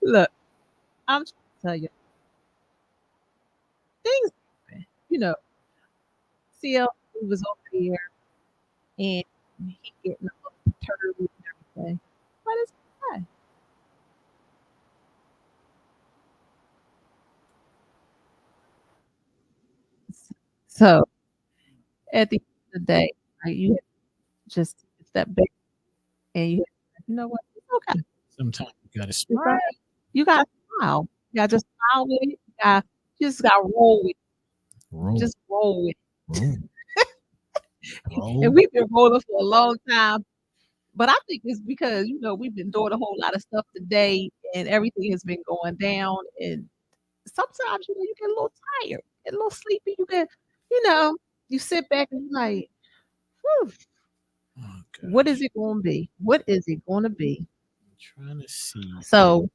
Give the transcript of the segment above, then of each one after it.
Look, I'm trying to tell you, things happen. CL was over here and he getting a little perturbed and everything. But it's okay. So at the end of the day, like, you have to just step back and you have to, you know what? It's okay. Sometimes you gotta It's smile. all right. You gotta smile. You gotta just smile with it. You just gotta roll with it. Roll, Just roll with it. roll, And roll. we've been rolling for a long time. But I think it's because, we've been doing a whole lot of stuff today and everything has been going down. And sometimes, you get a little tired, get a little sleepy. You know, you sit back and you're like, whew, Oh what is gosh. it going to be? What is it going to be? I'm trying to see. So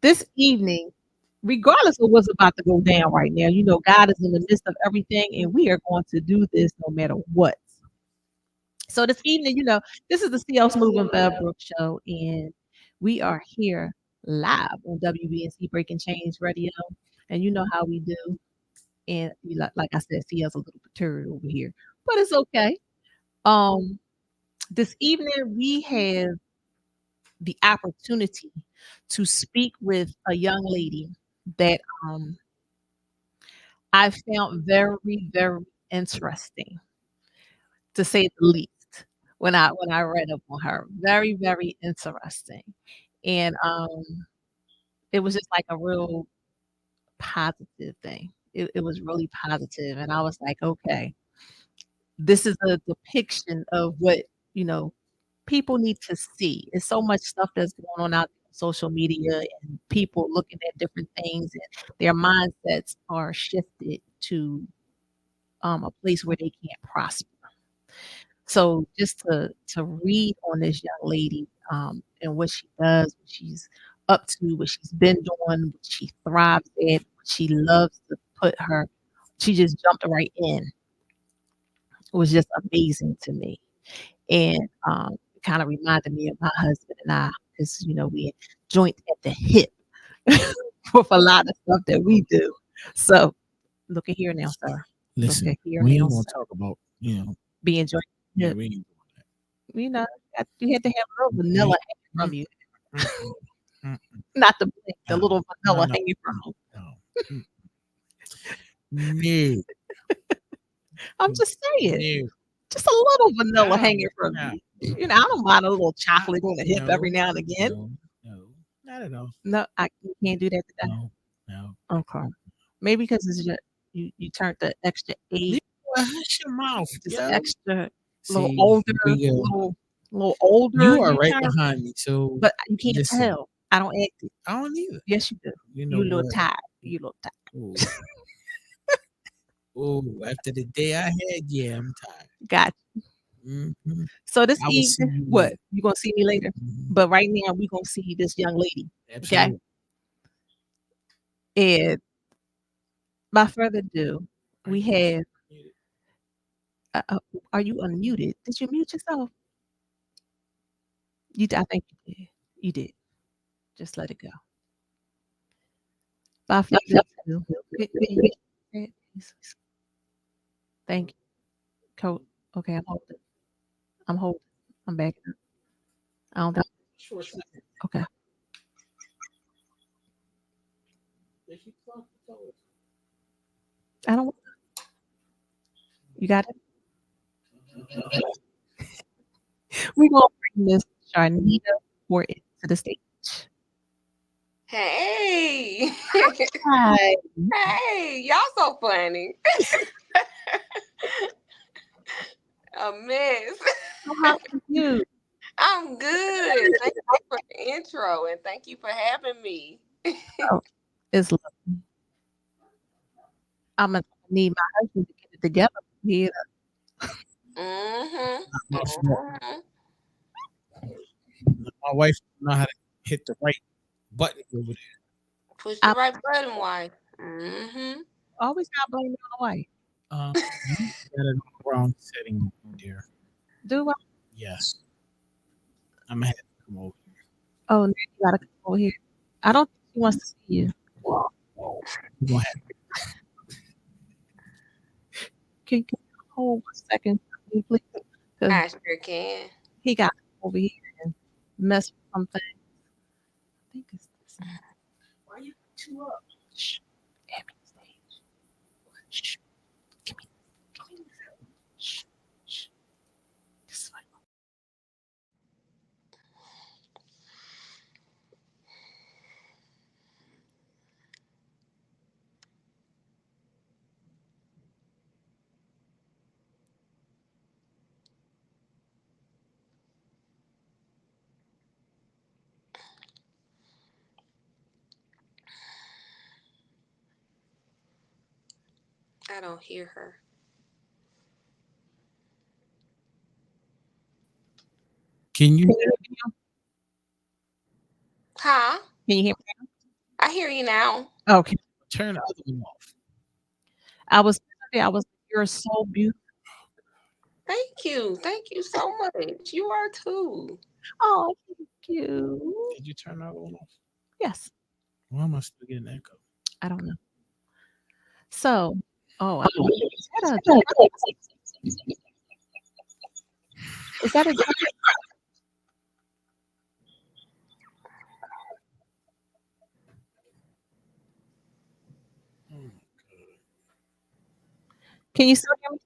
this evening, regardless of what's about to go down right now, God is in the midst of everything and we are going to do this no matter what. So this evening, this is the CL Smooth and Bev show, and we are here live on WBNC Breaking Change Radio. And you know how we do. And like I said, CL's a little perturbed over here, but it's okay. Um, this evening we have the opportunity to speak with a young lady that I found very, very interesting, to say the least. When I read up on her, very, very interesting. And it was just like a real positive thing. It was really positive, and I was like, okay, this is a depiction of what you know people need to see. It's so much stuff that's going on out there on social media, and people looking at different things, and their mindsets are shifted to a place where they can't prosper. So just to read on this young lady, and what she does, what she's up to, what she's been doing, what she thrives at, what she loves to put her, she just jumped right in. It was just amazing to me, and it kind of reminded me of my husband and I, because we joint at the hip with a lot of stuff that we do. So look at here now, sir. Look Listen, at here we now, ain't gonna sir. talk about, Being joint at the yeah, hip. we ain't doing You had to have a little that. vanilla hanging from Mm, you. mm, mm, mm, Not the blink, the no, little no, vanilla no, hanging from no, them. no. Mm, no, I'm just saying, no. just a little vanilla No, hanging from no, you. I don't mind a little chocolate on the hip every no, now and again. no, no, not at all. No, you can't do that today. No, no. Okay. Maybe because it's just you turned the extra Leave, age, hush your mouth, just yo. extra little See, older, here we go. little older You are you right turn, behind me, so but you can't listen. tell. I don't act it. I don't either. Yes, you do. You know You a little what? tired. You a little tired. Oh, oh, after the day I had, yeah, I'm tired. Got Hmm. So this I will see evening, you what? later. You gonna see me later? Hmm. But right now we gonna see this young lady. Okay. Absolutely. And by further ado, Are we you have muted? uh, uh, are you unmuted? Did you mute yourself? I think you did. You did. Just let it go. By further ado, can you say it, please? Thank you. Coach. Okay, I'm holding. I'm holding. I'm backing up. I don't think Short second. okay. If you talk, tell us. I don't you got it? We're gonna bring Miss Charnita Horton to the stage. Hey, Hi. hey, y'all so funny. A mess. So how are you? I'm good. Thank you for the intro and thank you for having me. Oh, it's I'm gonna need my husband to get it together here. Mm-hmm. My fault. Mm-hmm. My wife know how to hit the right button over there. Push the I right button, wife. Mm-hmm. always gotta blame it on the wife. You got it on the wrong setting, dear. Do I? Yes, I'm gonna have to come over. Oh, now you gotta come over here. I don't think she wants to see you. We're gonna have Can you hold 1 second for me, please? Because I sure can. he got over here and messed with something. I think it's this one. why you two up? Shh. Abby, stage. Shh. Give me this. Give me this. Shh. Shh. This way. I don't hear her. Can Can you you hear me Huh? Can you hear me I hear you now. now? Okay. turn the other one off? I was, you're so beautiful. Thank you. Thank you so much. You are too. Oh, thank you. Did you turn the other one off? Yes. Why am I still getting echo? I don't know. So, oh, I don't, is that a dress? Is that a dress? Hmm. Can you still hear me?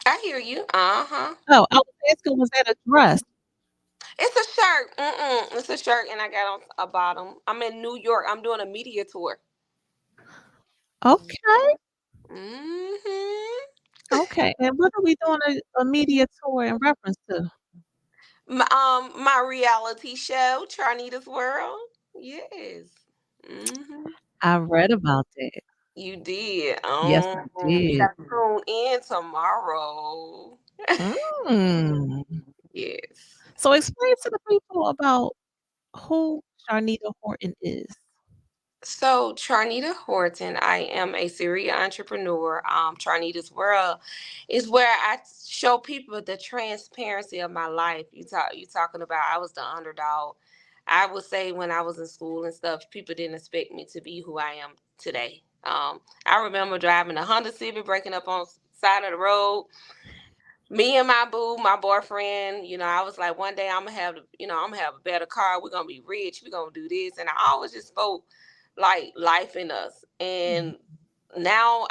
I hear you. Uh-huh. Oh, I was asking, was that a dress? It's a shirt. Mm-mm. It's a shirt, and I got on a bottom. I'm in New York. I'm doing a media tour. Okay. Mm-hmm. Okay. And what are we doing a media tour in reference to? My reality show, Charnita's World. Yes. Mm-hmm. I read about that. You did. Yes, I You did. got to tune in tomorrow. Mm. Yes. So explain to the people about who Charnita Horton is. So, Charnita Horton, I am a serial entrepreneur. Charnita's World is where I show people the transparency of my life. You talking about I was the underdog. I would say when I was in school and stuff, people didn't expect me to be who I am today. I remember driving a Honda Civic, breaking up on side of the road. Me and my boo, my boyfriend, I was like, one day I'm gonna have a better car. We're gonna be rich. We're gonna do this, and I always just spoke like life in us. Mhm. And now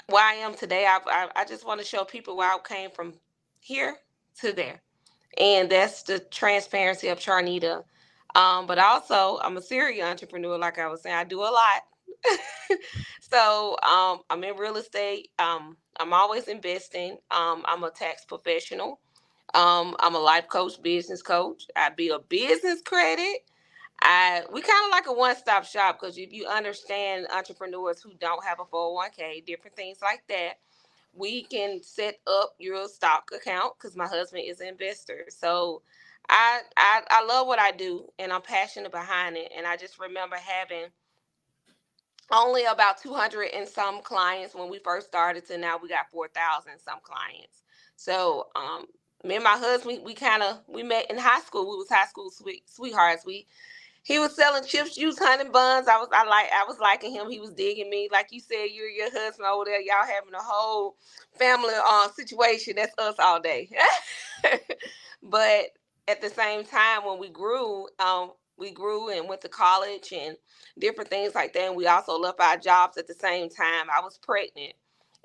where I am today, I just want to show people where I came from here to there, and that's the transparency of Charnita. But also, I'm a serial entrepreneur, like I was saying. I do a lot. So I'm in real estate. I'm always investing. I'm a tax professional. I'm a life coach, business coach. I build business credit. We kind of like a one-stop shop because if you understand entrepreneurs who don't have a 401k, different things like that, we can set up your stock account because my husband is an investor. So I love what I do and I'm passionate behind it. And I just remember having only about 200 and some clients when we first started to now we got 4,000 some clients. So me and my husband, we kind of we met in high school. We was high school sweethearts. We He was selling chips, juice, honey buns. I was liking him. He was digging me. Like you said, you're your husband over there. Y'all having a whole family situation. That's us all day. But at the same time, when we grew and went to college and different things like that. And we also left our jobs at the same time. I was pregnant,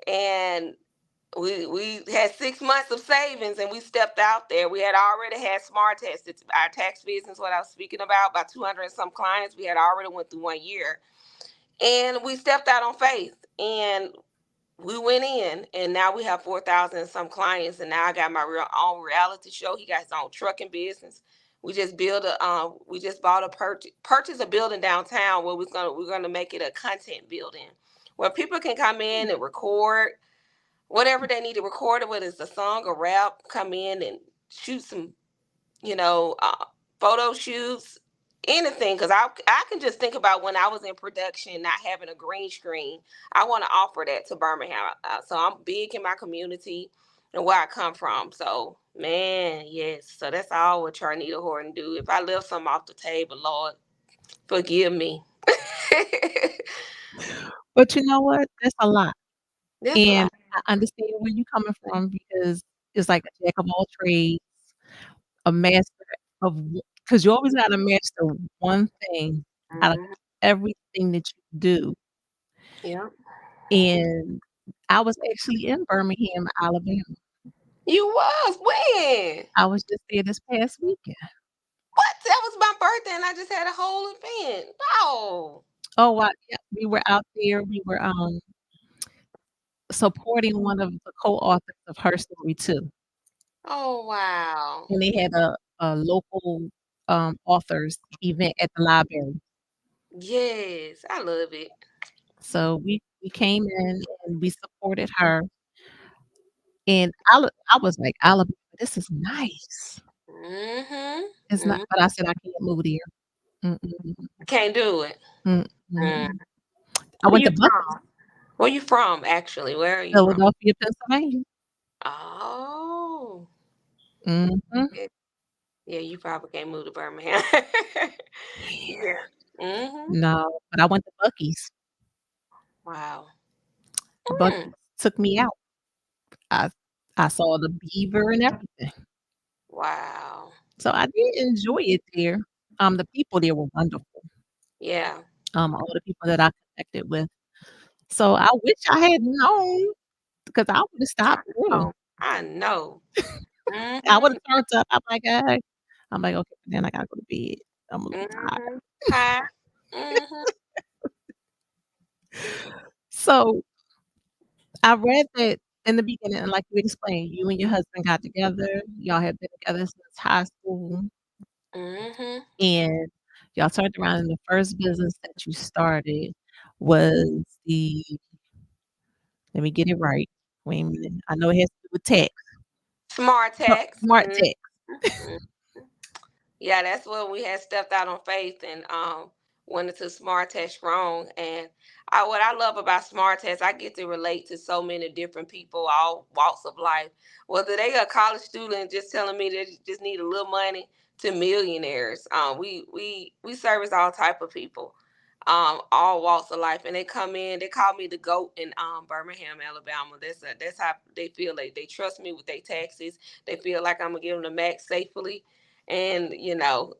and we had 6 months of savings and we stepped out there. We had already had smart tested our tax business, what I was speaking about 200 and some clients. We had already went through 1 year and we stepped out on faith and we went in and now we have 4,000 and some clients. And now I got my own reality show. He got his own trucking business. We just bought purchase a building downtown where we're gonna make it a content building where people can come in and record whatever they need to record it, whether it's a song or rap, come in and shoot some, you know, uh, photo shoots, anything. Because I can just think about when I was in production, not having a green screen. I want to offer that to Birmingham. So I'm big in my community and where I come from. So, man, yes. So that's all what Charnita Horton do. If I left something off the table, Lord, Forgive me. But you know what? That's a lot, That's a and lot. I understand where you're coming from because it's like a jack of all trades, a master of because you always gotta master one thing out of Mhm. everything that you do, Yeah. and I was actually in Birmingham, Alabama. You was when? I was just there this past weekend. What? That was my birthday, and I just had a whole event. Oh. Oh, wow, yeah, we were out there, we were, supporting one of the co-authors of her story too, Oh wow. and they had a local, authors event at the library. Yes, I love it. So we came in and we supported her, and I was like, "Alabama, this is nice." Mhm. It's not Mhm. but I said, "I can't move there." Mm-mm, Can't do it. Mm. mm-mm. I Where went you to Buc-ee's, from? Where you from? Actually, where are you from? Philadelphia, Pennsylvania. Oh. Mhm. Yeah, yeah, you probably can't move to Birmingham. Yeah. Mhm. No, but I went to Buc-ee's. Wow. Mm. Buc-ee's took me out. I I saw the beaver and everything. Wow. So I did enjoy it there. The people there were wonderful. Yeah. All the people that I connected with. So I wish I had known because I would have I stopped through. know. I know. I would Mhm. have turned up. I'm like, "Okay, then I gotta go to bed. I'm a little tired." Mhm. Hi. Mhm. So I read that in the beginning, and like you explained, you and your husband got together. Y'all have been together since high school, Mhm. and y'all turned around and the first business that you started was the let me get it right. Wait a minute. I know it has to do with tech. Smart tax. Smart tech. Mhm. Yeah, that's when we had stepped out on faith and went into smart test strong. And what I love about smart test, I get to relate to so many different people, all walks of life. Whether they a college student just telling me they just need a little money to millionaires. We service all type of people, all walks of life, and they come in. They call me the goat in Birmingham, Alabama. That's how they feel. They trust me with their taxes. They feel like I'm gonna give them the max safely, and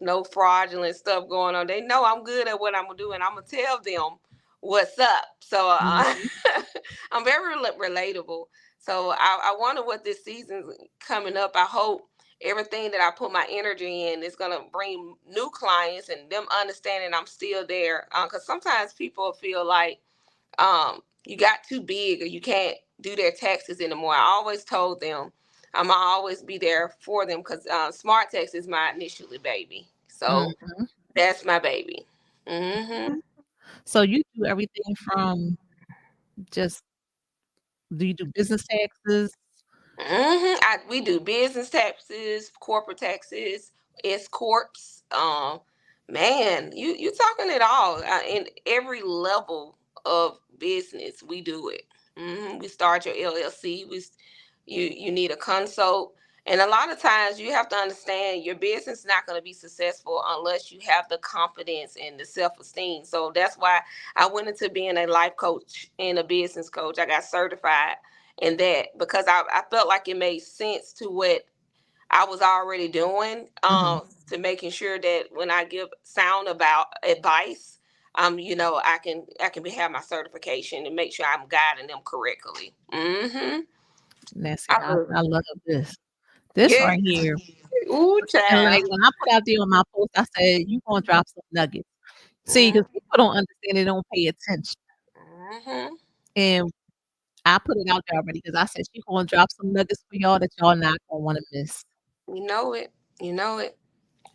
no fraudulent stuff going on. They know I'm good at what I'm gonna do, and I'm gonna tell them what's up. So Mhm. I'm very relatable. So I wonder what this season's coming up. I hope everything that I put my energy in is gonna bring new clients and them understanding I'm still there. Because sometimes people feel like you got too big or you can't do their taxes anymore. I always told them I'm gonna always be there for them because smart tax is my initially baby. So Mhm. that's my baby. Hmm. So you do everything from just do you do business taxes? We do business taxes, corporate taxes, S corps. Man, you talking it all in every level of business. We do it. We start your LLC. You need a consult, and a lot of times you have to understand your business is not going to be successful unless you have the confidence and the self esteem. So that's why I went into being a life coach and a business coach. I got certified in that because I felt like it made sense to what I was already doing, Mhm. to making sure that when I give sound about advice, have my certification and make sure I'm guiding them correctly. Now see, I love I love this. This Yeah. right here, Ooh, and like child. when I put out there on my post, I said, "You gonna drop some nuggets." See, because Mm-hmm. people don't understand, they don't pay attention, Mm-hmm. and I put it out there already because I said, "She gonna drop some nuggets for y'all that y'all not gonna wanna miss." You know it. You know it.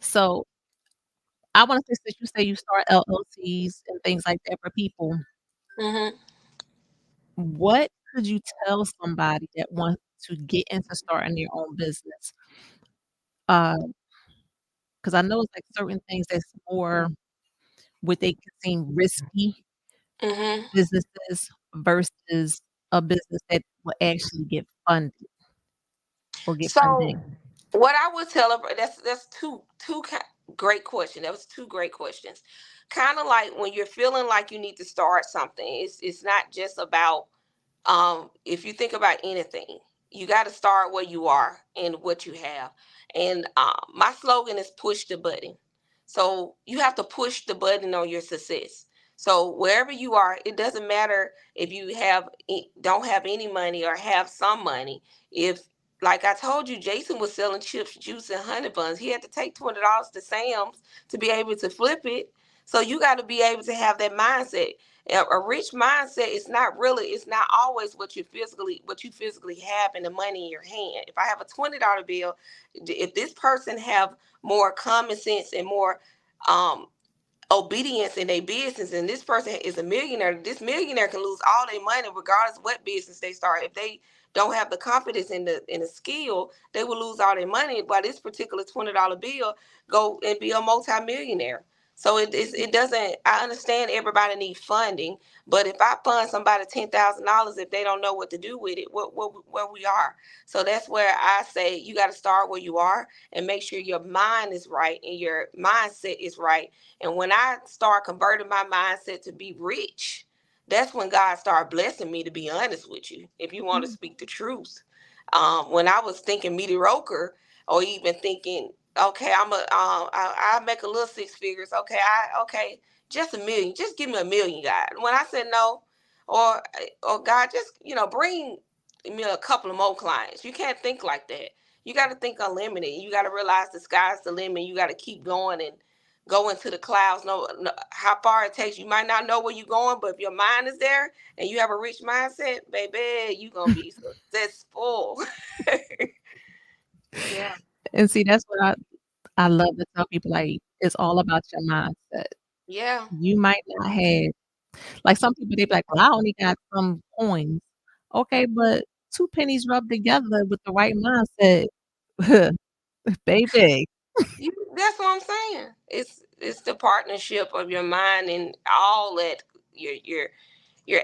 So, I wanna say since you say you start LLCs and things like that for people, Mm-hmm. what could you tell somebody that wants to get into starting their own business? Because I know it's, like, certain things that's more what they could seem risky Mm-hmm. businesses versus a business that will actually get funded or get So funding. what I would tell her, that's Great question. That was two great questions. Kind of like when you're feeling like you need to start something, it's not just about, if you think about anything, you got to start where you are and what you have. And my slogan is push the button. So you have to push the button on your success. So wherever you are, it doesn't matter if you don't have any money or have some money. If, like I told you, Jason was selling chips, juice, and honey buns. He had to take $20 to Sam's to be able to flip it. So you got to be able to have that mindset. A rich mindset is not really, it's not always what you physically have in the money in your hand. If I have a $20 bill, if this person have more common sense and more um obedience in their business, and this person is a millionaire, this millionaire can lose all their money regardless of what business they start. If they don't have the confidence in the skill, they will lose all their money. While this particular $20 bill go and be a multimillionaire. So it doesn't, I understand everybody needs funding, but if I fund somebody $10,000, if they don't know what to do with it, where we are. So that's where I say you got to start where you are and make sure your mind is right and your mindset is right. And when I start converting my mindset to be rich, that's when God started blessing me, to be honest with you, if you want to Mm, speak the truth. When I was thinking mediocre, or even thinking, okay, I make a little six figures. Okay, just a million. Just give me a million, God. When I said no, or or God, just bring me a couple of more clients. You can't think like that. You got to think unlimited. You got to realize the sky's the limit. You got to keep going and go into the clouds. No, how far it takes. You might not know where you're going, but if your mind is there and you have a rich mindset, baby, you're gonna be successful. Yeah. and see, that's what I love to tell people, like, it's all about your mindset. Yeah. You might not have like, some people, they be like, "Well, I only got some coins." Okay, but 2 pennies rubbed together with the right mindset, baby. That's what I'm saying. It's the partnership of your mind and all that, your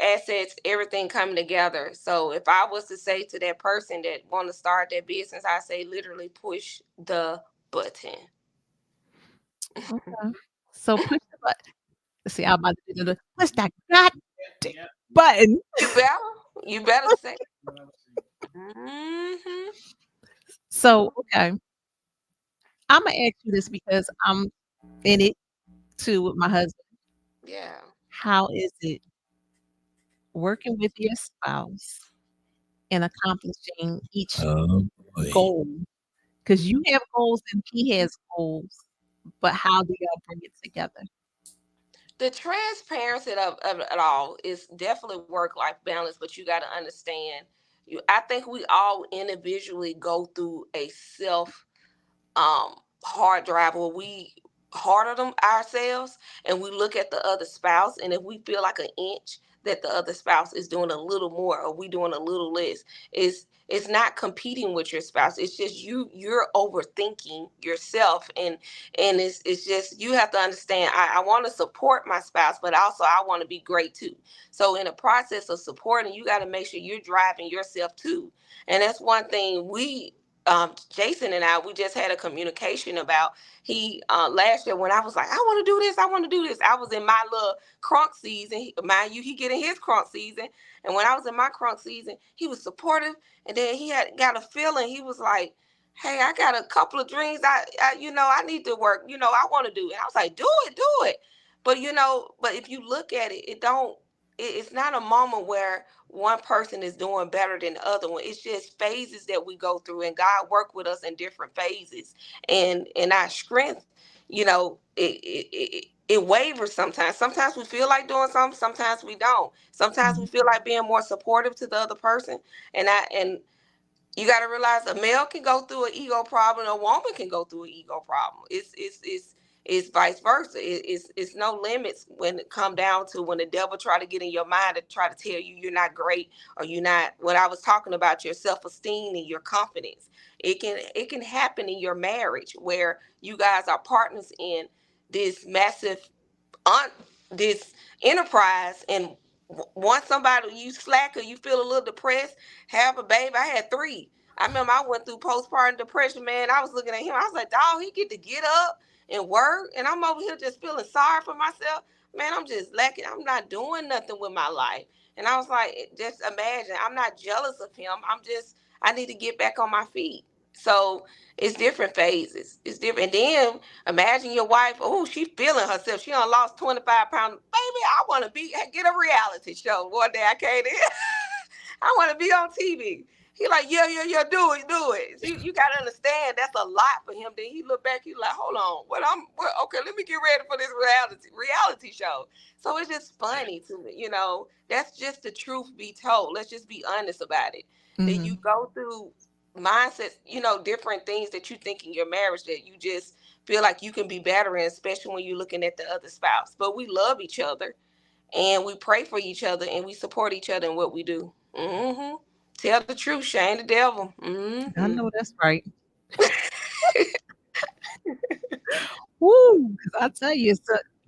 assets, everything coming together. So if I was to say to that person that want to start their business, I say literally push the button. Okay. So push the button. See, I'm about to do the push that goddamn button. You better say. Hmm. So, okay, Imma ask you this because I'm in it too with my husband. Yeah. How is it working with your spouse and accomplishing each Oh boy. goal? Because you have goals and he has goals, but how do y'all bring it together? The transparency of it all is definitely work life balance, but you got to understand. I think we all individually go through a self hard drive where we harder them ourselves, and we look at the other spouse, and if we feel like an inch that the other spouse is doing a little more or we doing a little less, it's not competing with your spouse. It's just you're overthinking yourself, and it's just, you have to understand, I want to support my spouse, but also I want to be great too. So in the process of supporting, you got to make sure you're driving yourself too. And that's one thing Jason and I, we just had a communication about. He last year, when I was like, I want to do this, I want to do this, I was in my little crunk season. Mind you, he getting his crunk season, and when I was in my crunk season, he was supportive. And then he had got a feeling. He was like, hey, I got a couple of dreams. I need to work. I want to do it. I was like, do it. But but if you look at it, it don't. It's not a moment where one person is doing better than the other one. It's just phases that we go through, and God work with us in different phases. And our strength, it wavers sometimes. Sometimes we feel like doing something, sometimes we don't. Sometimes we Mhm. feel like being more supportive to the other person. And you got to realize a male can go through an ego problem, a woman can go through an ego problem. It's vice versa. It's no limits when it come down to when the devil try to get in your mind to try to tell you you're not great, or you're not, what I was talking about, your self-esteem and your confidence. It can happen in your marriage where you guys are partners in this massive on this enterprise, and once somebody, you slack or you feel a little depressed, have a baby. I had three. I remember I went through postpartum depression, man. I was looking at him, I was like, dog, he get to get up and work, and I'm over here just feeling sorry for myself. Man, I'm just lacking. I'm not doing nothing with my life. And I was like, just imagine, I'm not jealous of him. I need to get back on my feet. So it's different phases. It's different. And then imagine your wife, oh, she feeling herself. She done lost 25 pounds. Baby, I want to get a reality show. One day I came in. I want to be on TV. He like, yeah, yeah, yeah, do it, do it. So you gotta understand that's a lot for him. Then he look back, he like, hold on, okay, let me get ready for this reality show. So it's just funny to me, that's just the truth be told. Let's just be honest about it. That you Mhm. go through mindsets, different things that you think in your marriage that you just feel like you can be better in, especially when you're looking at the other spouse. But we love each other and we pray for each other and we support each other in what we do. Tell the truth, shame the devil. I know that's right. Woo! 'Cause I tell you,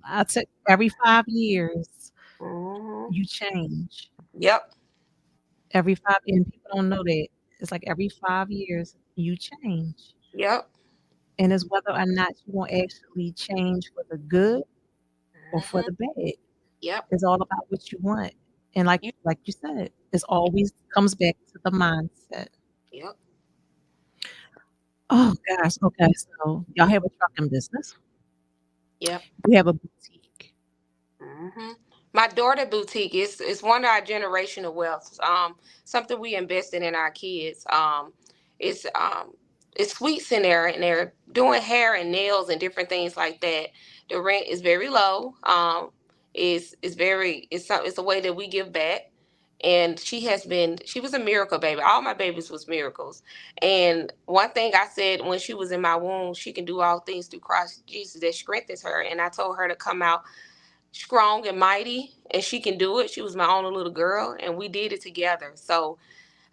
I took every 5 years, hmm you change. Yep. Every 5 and people don't know that. It's like every 5 years, you change. Yep. And it's whether or not you gonna actually change for the good or for hmm the bad. Yep. It's all about what you want. And You. like you said, it's always comes back to the mindset. Yep. Oh gosh, okay, so y'all have a trucking business. Yep. You have a boutique. hmm My daughter boutique is one of our generational wealth. Something we invested in our kids. It's it's sweets in there, and they're doing hair and nails and different things like that. The rent is very low. It's a way that we give back. And she was a miracle baby. All my babies was miracles. And one thing I said when she was in my womb, she can do all things through Christ Jesus that strengthens her. And I told her to come out strong and mighty, and she can do it. She was my only little girl, and we did it together. So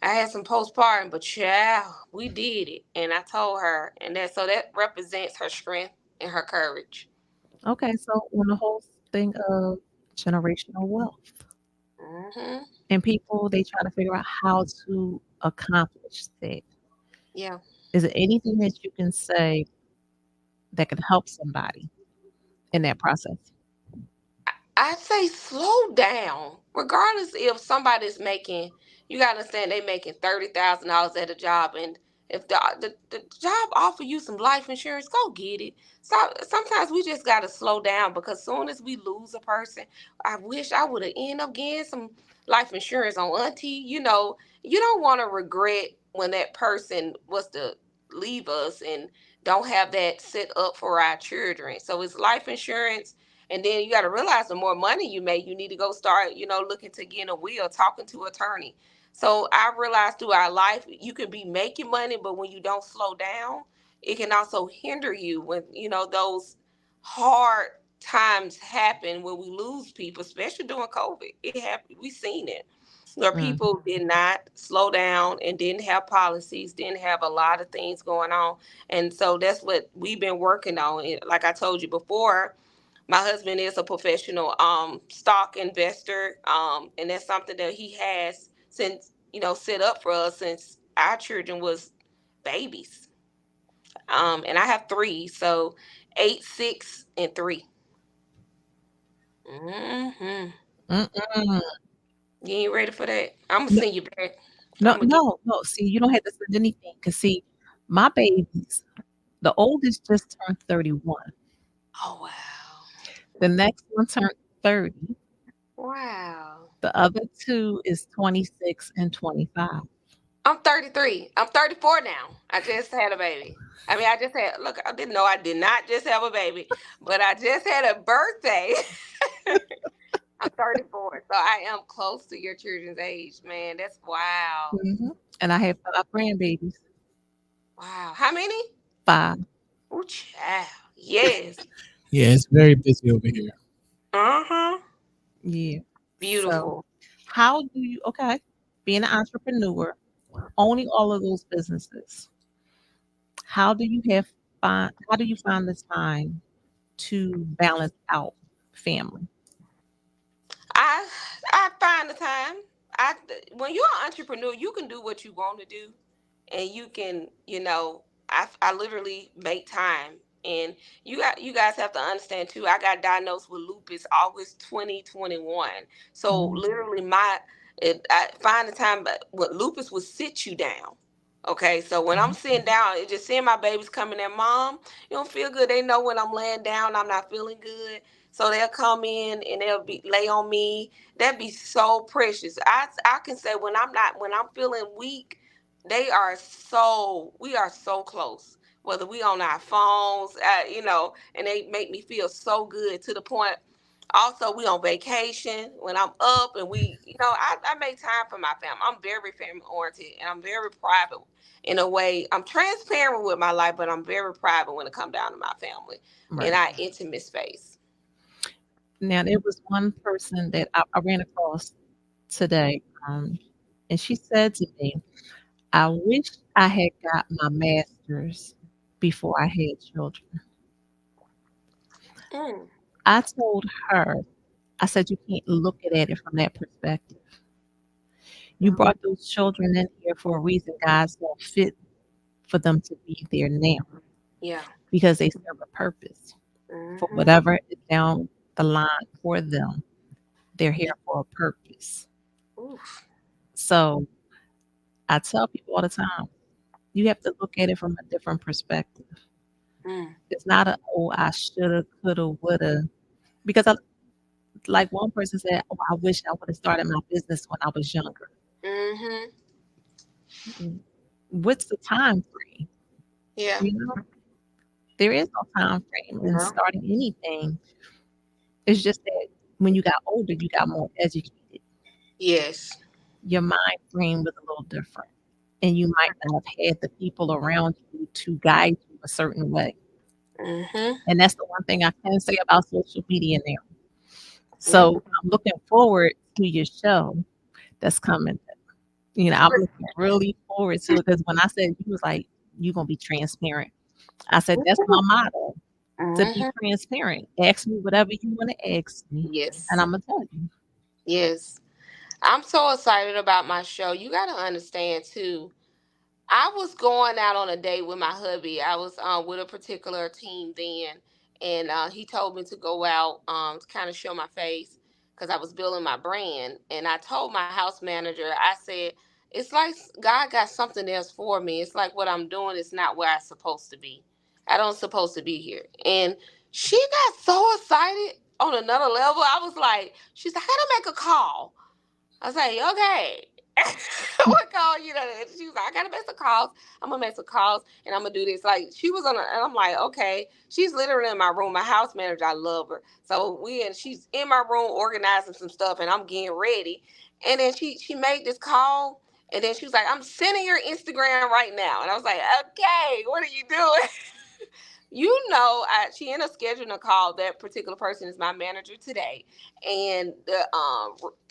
I had some postpartum, but child, we did it. And I told her, and that represents her strength and her courage. Okay, so on the whole thing of generational wealth, hmm and people they try to figure out how to accomplish that. Yeah. Is there anything that you can say that can help somebody in that process? I say slow down. Regardless if somebody's making, you gotta understand they making $30,000 at a job, and if the job offer you some life insurance, go get it. So sometimes we just gotta slow down because soon as we lose a person, I wish I would have ended up getting some life insurance on Auntie. You don't want to regret when that person was to leave us and don't have that set up for our children. So it's life insurance, and then you got to realize the more money you make, you need to go start, looking to get a will, talking to attorney. So I realized through our life, you can be making money, but when you don't slow down, it can also hinder you when, those hard times happen when we lose people, especially during COVID. It happened. We seen it where Mm, people did not slow down and didn't have policies, didn't have a lot of things going on. And so that's what we've been working on. And like I told you before, my husband is a professional stock investor, and that's something that he has since set up for us since our children was babies. And I have three, so 8, 6, and 3. hmm mm-mm. You ain't ready for that? I'm gonna No, send you back. no, I'm gonna get. no, no. See, you don't have to send anything. Cause see, my babies, the oldest just turned 31. Oh wow, The next one turned 30. wow. The other two is 26 and 25. I'm 33. I'm 34 now. I just had a baby. I mean, I just had, look, I didn't know I did not just have a baby, but I just had a birthday. I'm 34. So I am close to your children's age, man. That's wow. Mhm. And I have 5 grandbabies. Wow. How many? 5. Oh, child. Yes. Yeah, it's very busy over here. Uh huh. Yeah. So, Beautiful. how do you okay, being an entrepreneur, owning all of those businesses, how do you find the time to balance out family? I I find the time. I When you're an entrepreneur, you can do what you want to do, and you can, I literally make time. And you guys have to understand too. I got diagnosed with lupus August 2021. So Mhm. literally, I find the time, but what lupus would sit you down. Okay, so when I'm sitting down, it just seeing my babies coming in, mom, you don't feel good. They know when I'm laying down, I'm not feeling good. So they'll come in and they'll be lay on me. That'd be so precious. I can say when I'm feeling weak, we are so close. Whether we on our phones, and they make me feel so good to the point. Also, we on vacation when I'm up, and I make time for my family. I'm very family oriented, and I'm very private in a way. I'm transparent with my life, but I'm very private when it comes down to my family in Right. our intimate space. Now, there was one person that I ran across today, and she said to me, I wish I had got my master's before I had children. Mm, I told her, I said, you can't look at it from that perspective. You brought those children in here for a reason. God saw fit for them to be there now yeah. because they serve a purpose for Hmm. whatever is down the line for them. They're here for a purpose. Oof. So I tell people all the time, you have to look at it from a different perspective. Mm. It's not a, oh, I shoulda, coulda, woulda. Because like one person said, oh, I wish I would have started my business when I was younger. Hmm. What's the time frame? Yeah. You know, there is no time frame in No. starting anything. It's just that when you got older, you got more educated. Yes. Your mind frame was a little different. And you might not have had the people around you to guide you a certain way. Hmm. And that's the one thing I can say about social media now. Yeah. So I'm looking forward to your show that's coming. I'm looking really forward to it because when I said you was like, you're gonna be transparent. I said that's my motto to be Hmm. transparent. Ask me whatever you want to ask me, and Yes. I'm gonna tell you. Yes. I'm so excited about my show. You got to understand too. I was going out on a date with my hubby. I was with a particular team then, and he told me to go out to kind of show my face because I was building my brand. And I told my house manager, I said, "It's like God got something else for me. It's like what I'm doing is not where I'm supposed to be. I don't supposed to be here." And she got so excited on another level. I was like, "She's like, I gotta make a call." I was like, okay. What call? And she was like, I gotta make some calls. I'm gonna make some calls and I'm gonna do this. Like she was and I'm like, okay. She's literally in my room. My house manager, I love her. So she's in my room organizing some stuff and I'm getting ready. And then she made this call and then she was like, I'm sending your Instagram right now. And I was like, okay, what are you doing? She ended up scheduling a call. That particular person is my manager today, and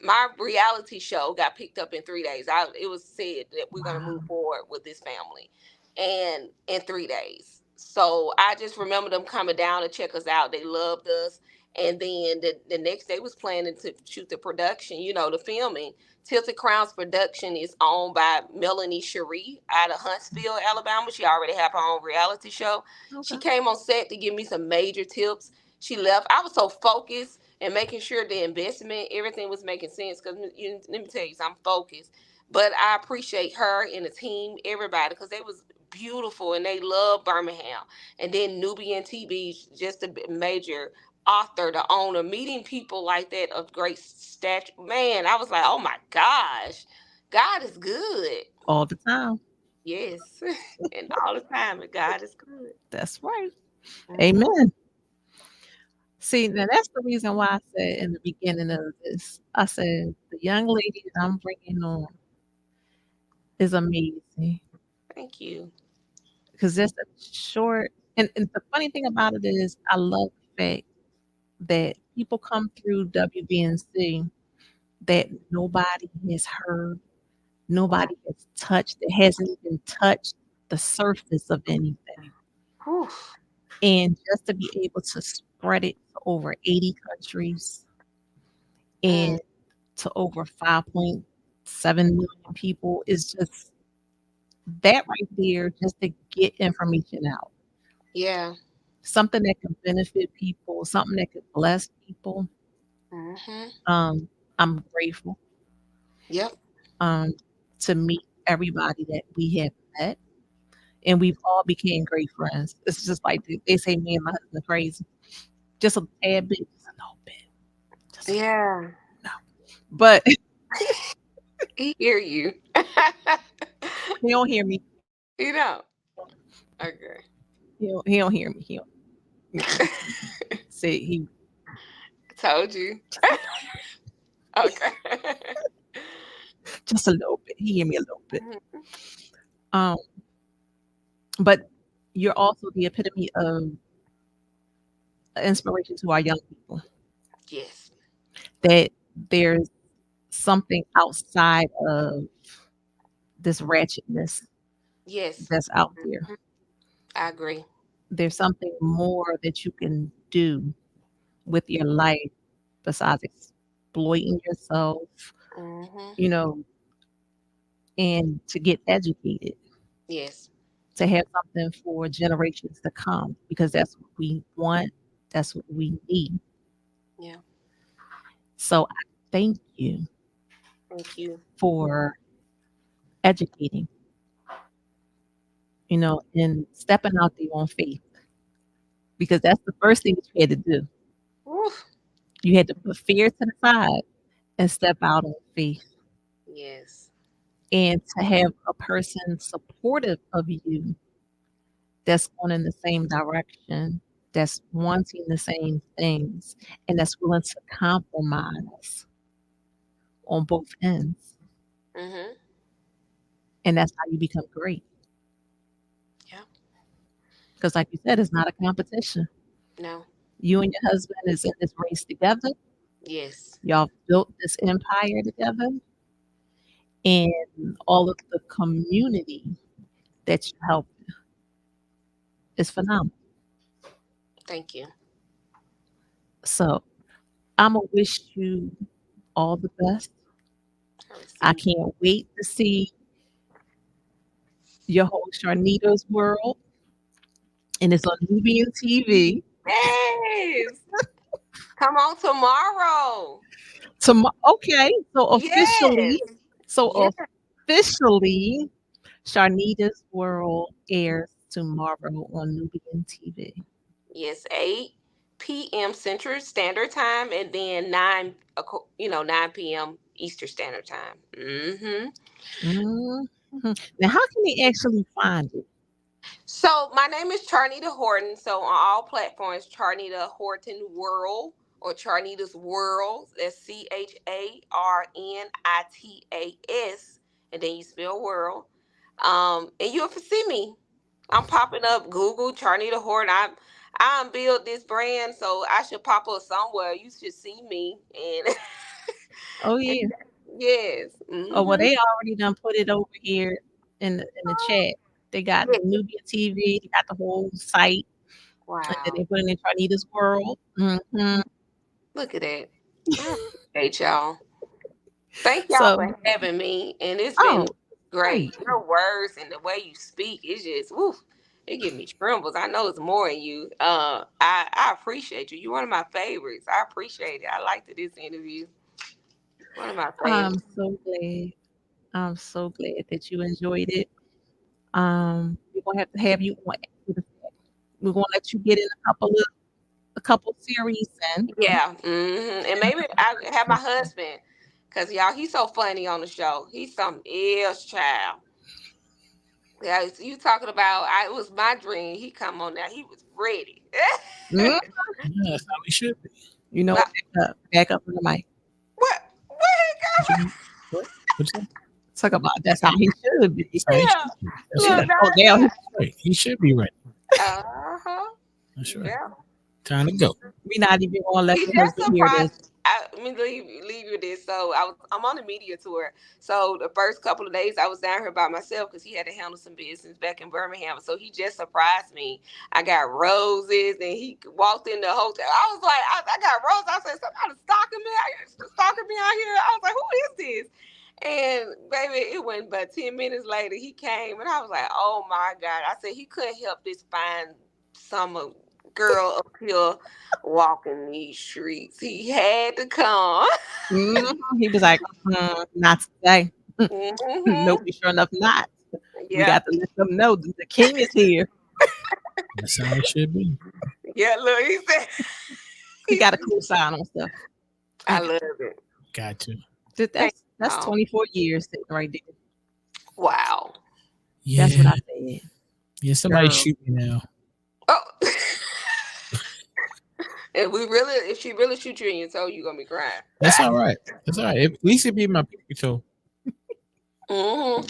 my reality show got picked up in 3 days. It was said that we're gonna move Wow. forward with this family, and in 3 days. So I just remember them coming down to check us out. They loved us, and then the next day was planning to shoot the production. The filming. Tilted Crowns Production is owned by Melanie Cherie out of Huntsville, Alabama. She already have her own reality show. She Okay. came on set to give me some major tips. She left. I was so focused and making sure the investment, everything was making sense. Because let me tell you, I'm focused. But I appreciate her and the team, everybody, because they was beautiful and they love Birmingham. And then Nubian TV, just a major author, the owner, meeting people like that of great stature. Man, I was like, oh my gosh, God is good. All the time. Yes, and all the time, and God is good. That's right. Mhm. Amen. See, now that's the reason why I said in the beginning of this, I said the young lady that I'm bringing on is amazing Thank you. because just a short. And the funny thing about it is, I love the fact that people come through WBNC that nobody has heard, nobody has touched, it hasn't even touched the surface of anything. Whew. And just to be able to spread it to over 80 countries Mm. and to over 5.7 million people is just that right there, just to get information out. Yeah. something that can benefit people, something that could bless people. Mhm. I'm grateful Yep. um, to meet everybody that we have met, and we've all became great friends. It's just like they say, me and my husband are crazy, just a tad bit, just a little bit, just a Yeah. no. But He hear you. he don't hear me. You know. Okay. He don't hear me. He don't. Say he Told you. just a little, Okay. just a little bit. He hear me a little bit. Mhm. Um, but you're also the epitome of inspiration to our young people. Yes. That there's something outside of this ratchetness Yes. that's out there. Mhm. I agree. There's something more that you can do with your life besides exploiting yourself, Mhm. you know, and to get educated, Yes. to have something for generations to come, because that's what we want, that's what we need. Yeah. So I thank you Thank you. for educating, and stepping out there on faith, because that's the first thing that you had to do. Oof. You had to put fear to the side and step out on faith, Yes. and to have a person supportive of you that's going in the same direction, that's wanting the same things, and that's willing to compromise on both ends. Mhm. And that's how you become great. Yeah. Because, like you said, it's not a competition. No. You and your husband is in this race together. Yes. Y'all built this empire together, and all of the community that you help is phenomenal. Thank you. So I'm gonna wish you all the best. I I received. can't wait to see your whole Charnita's world, and it's on Nubian TV. Yes. Come on tomorrow. Okay, Yes. so Yes. officially, Charnita's World airs tomorrow on Nubian TV. Yes. 8 p.m. Central Standard Time, and then 9 p.m. Eastern Standard Time. Mhm. Now, how can they actually find it? So my name is Charnita Horton. So on all platforms, Charnita Horton World or Charnita's World. That's CharnitaS, and then you spell world. And you'll see me. I'm popping up Google Charnita Horton. I built this brand, so I should pop up somewhere. You should see me. And, Oh and yeah. yes, Oh well, mm-hmm. they already done put it over here in the chat. They got Yeah. Nubian TV. They got the whole site, and then Wow, they put it in Charnita's World. look at that. I appreciate y'all. Thank y'all So, for having me, and it's been oh, great. great. Your words and the way you speak is just woof. It gives me trembles. I know it's more in you. I appreciate you. You're one of my favorites. I appreciate it. I liked this interview. One of my I'm favorites. so glad. I'm so glad that you enjoyed it. We're gonna have to have you on. We're gonna let you get in a couple series in. Yeah, and maybe I have my husband, cause y'all he's so funny on the show. He's something else, child. Yeah, you talking about? It was my dream. He come on now. He was ready. Mm, Yeah, that's how we should be. You know Now, what? Back up on the mic. what? What you mean? What? What's that? Talk about that's how he should be. That's how he Yeah. should be. That's Look, Yeah. right. now, Oh, now now. That's right. He should be right. Uh-huh. That's right. Yeah. Time to go. we're not even gonna let He your just husband hear this. surprised. Let me leave you this. So I'm on a media tour. So the first couple of days I was down here by myself because he had to handle some business back in Birmingham. So he just surprised me. I got roses, and he walked in the hotel. I was like, I got roses. I said, somebody stalking me out here. I was like, who is this? And baby, it went but 10 minutes later. He came, and I was like, oh my god. I said he couldn't help this fine summer girl up here walking these streets. He had to come. He was like, not today. Hmm. Nope, sure enough, not. We Yeah, got to let them know that the king is here. That's how it should be. yeah. Look, he said, He got a cool sign on stuff. I Okay. love it. Gotcha. Thank That's y'all. 24 years sitting right there. Wow. Yeah. That's what I said. Yeah, somebody Girl. shoot me now. Oh. If she really shoot you in your toe, you gonna be crying. That's all right. That's all right. At least it be my pinky toe. Hmm.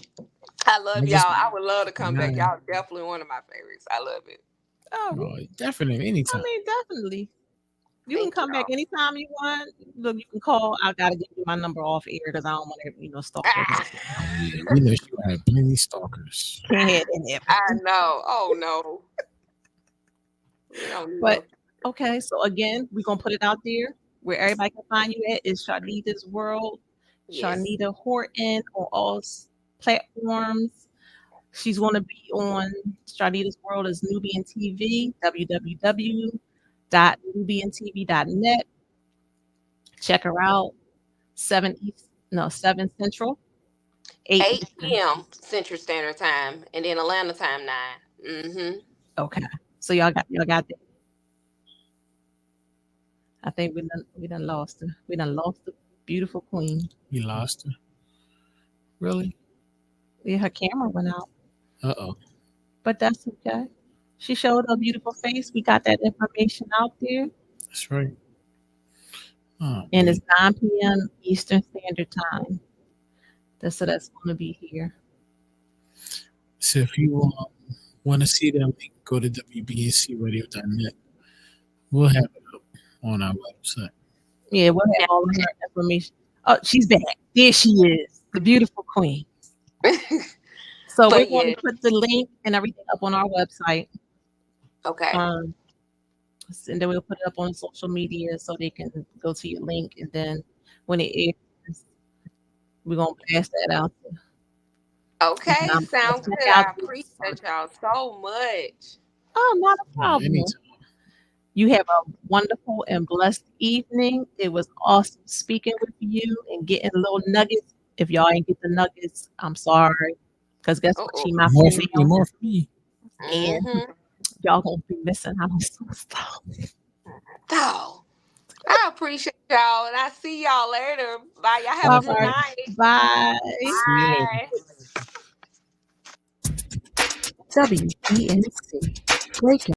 I love I y'all. just I would love to come back. nah. Y'all definitely one of my favorites. I love it. Oh, Oh, definitely anytime. definitely. You can Thank come back y'all. anytime you want. Look, you can call. I gotta give you my number off air because I don't want to, stalk her. Ah, Yeah, we know she had plenty stalkers. Can't have any of it. I know. Oh no. We don't need But no. okay, so again, we're gonna put it out there where everybody can find you at is Charnita's World, Yes. Charnita Horton on all platforms. She's going to be on Charnita's World as Nubian TV, www.nubiantv.net. Check her out. 7 Central, 8 8 Eastern. p.m. Central Standard Time, and then Atlanta time 9. Mm-hmm. Okay, so y'all got that. I think we done lost her. We done lost the beautiful queen. You lost her. Really? Yeah, her camera went out, Uh-oh. but that's okay. She showed her beautiful face. We got that information out there, That's right. Oh, and man. it's 9 p.m. Eastern Standard Time. That's going to be here. So if you want to see that link, go to wbncradio.net. We'll have it up on our website. Yeah, we'll have all of her information. Oh, she's back. There she is, the beautiful queen. So we're But going yeah. to put the link and everything up on our website. Okay. And then we'll put it up on social media so they can go to your link. And then when it airs, we're going to pass that out. Okay. And Sounds good. check out I appreciate y'all so much. Oh, not a Yeah, problem. anytime. You have a wonderful and blessed evening. It was awesome speaking with you and getting little nuggets. If y'all ain't get the nuggets, I'm sorry. Because guess what? Uh-oh. She my More for me. female. More for me. And Mm-hmm. y'all gonna be missing out on some stuff. Oh, I appreciate y'all, and I see y'all later. Bye. Y'all have All a good right. night. Bye. See you later. Bye. WBNC. Breaking.